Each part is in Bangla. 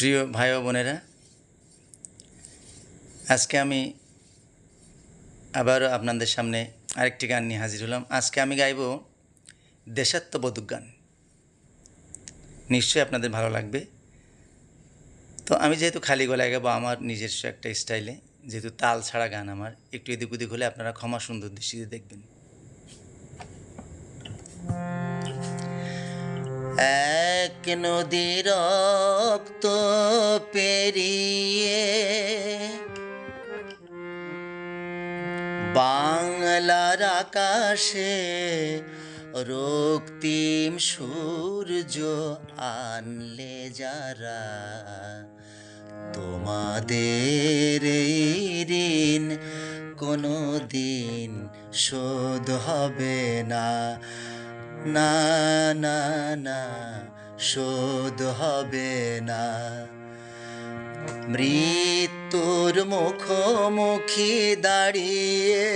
প্রিয় ভাই ও বোনেরা, আজকে আমি আবারও আপনাদের সামনে আরেকটি গান নিয়ে হাজির হলাম। আজকে আমি গাইব দেশাত্মবোধক গান। নিশ্চয়ই আপনাদের ভালো লাগবে। তো আমি যেহেতু খালি গলায় গাবো আমার নিজস্ব একটা স্টাইলে, যেহেতু তাল ছাড়া গান, আমার একটু এদিক ওদিক হলে আপনারা ক্ষমা সুন্দর দৃষ্টিতে দেখবেন। এক নদীর রক্ত পেরিয়ে বাংলার আকাশে রক্তিম সূর্য আনলে যারা, তোমাদের এই ঋণ কোনো দিন শোধ হবে না, না না না, শোধ হবে না। মৃত্যুর মুখোমুখি দাঁড়িয়ে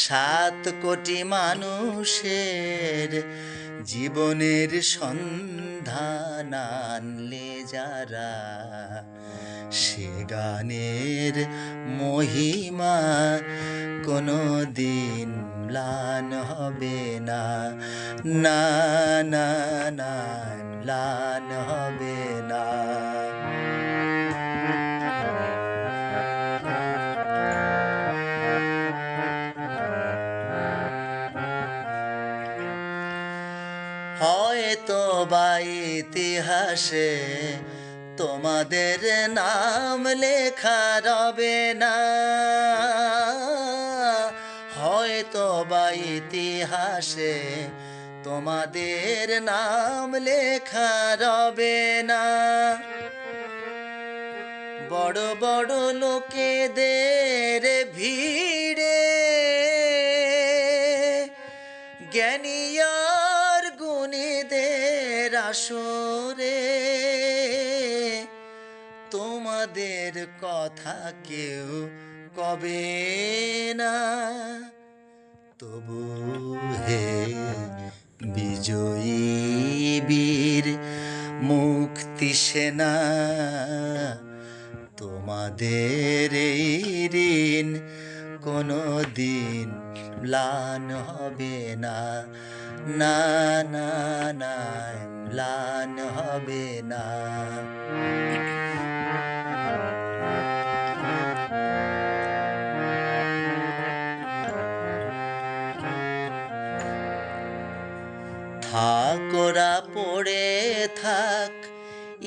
7 কোটি মানুষের জীবনের সন্ধান আনলে যারা, সে গানের মহিমা কোনো দিন ম্লান হবে না, না না না, ম্লান হবে না। হয়তো বা ইতিহাসে তোমাদের নাম লেখা রবে না, হয়তো বা ইতিহাসে তোমাদের নাম লেখা রবে না। বড় বড় লোকেদের ভিড়ে জ্ঞানী আর গুণীদের আসরে তোমাদের কথা কেউ কবে না। তবু হে বিজয়ী বীর মুক্তি সেনা, তোমাদের এই ঋণ কোনো দিন ম্লান হবে না, না না না, ম্লান হবে না। থাকোরা পড়ে থাক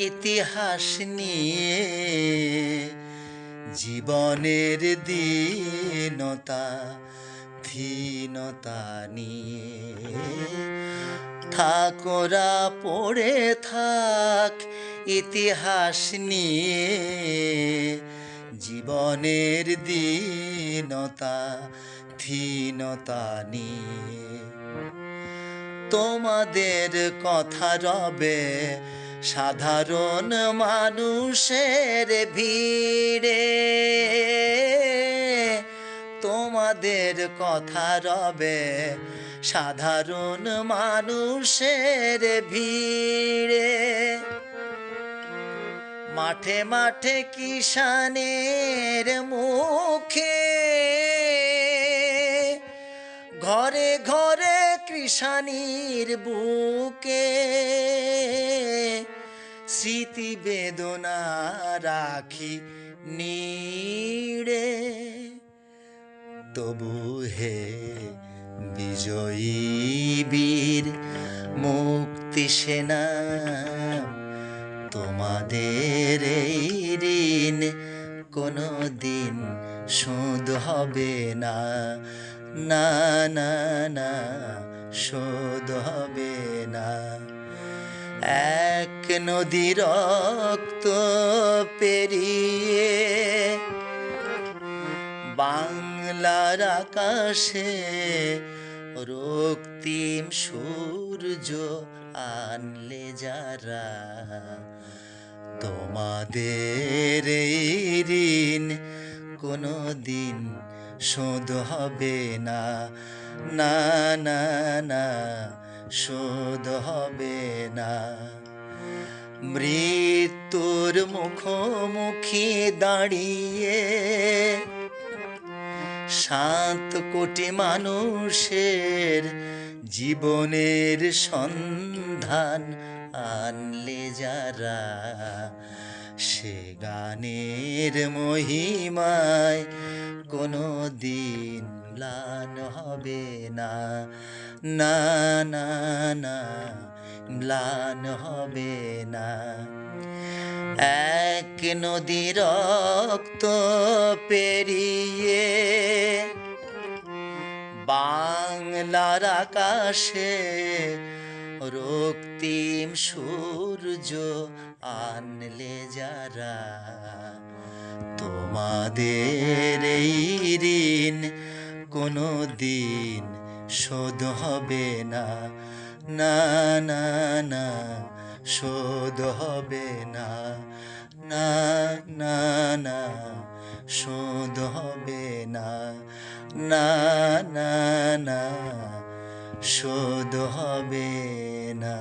ইতিহাস নিয়ে, জীবনের দীনতা ধীনতা নিয়ে। থাকোরা পড়ে থাক ইতিহাস নিয়ে, জীবনের দীনতা ধীনতা নিয়ে। তোমাদের কথা রবে সাধারণ মানুষের ভিড়ে, তোমাদের কথা রবে সাধারণ মানুষের ভিড়ে। মাঠে মাঠে কিষানের মুখে, ঘরে ঘরে কৃষানির বুকে স্মৃতি বেদনা রাখি নীড়ে। তবু হে বিজয়ী বীর মুক্তি সেনা, তোমাদের এই ঋণ কোনো দিন শোধ হবে না, না না না, শোধ হবে না। এক নদী রক্ত পেরিয়ে বাংলার আকাশে রক্তিম সূর্য আনলে যারা, তোমাদের এই ঋণ কোনো দিন শোধ হবে না, না না না, শোধ হবে না। মৃত্যুর মুখোমুখি দাঁড়িয়ে 7 কোটি মানুষের জীবনের সন্ধান আনলে যারা, সে গানের মহিমায় কোনো দিন ম্লান হবে না, না না না, ম্লান হবে না। এক নদী রক্ত পেরিয়ে বাংলার আকাশে রক্তিম সূর্য আনলে যারা, তোমাদের এই ঋণ কোনো দিন শোধ হবে না, না না না, শোধ হবে না, না না না, শোধ হবে না, না না না, শোধ হবে না।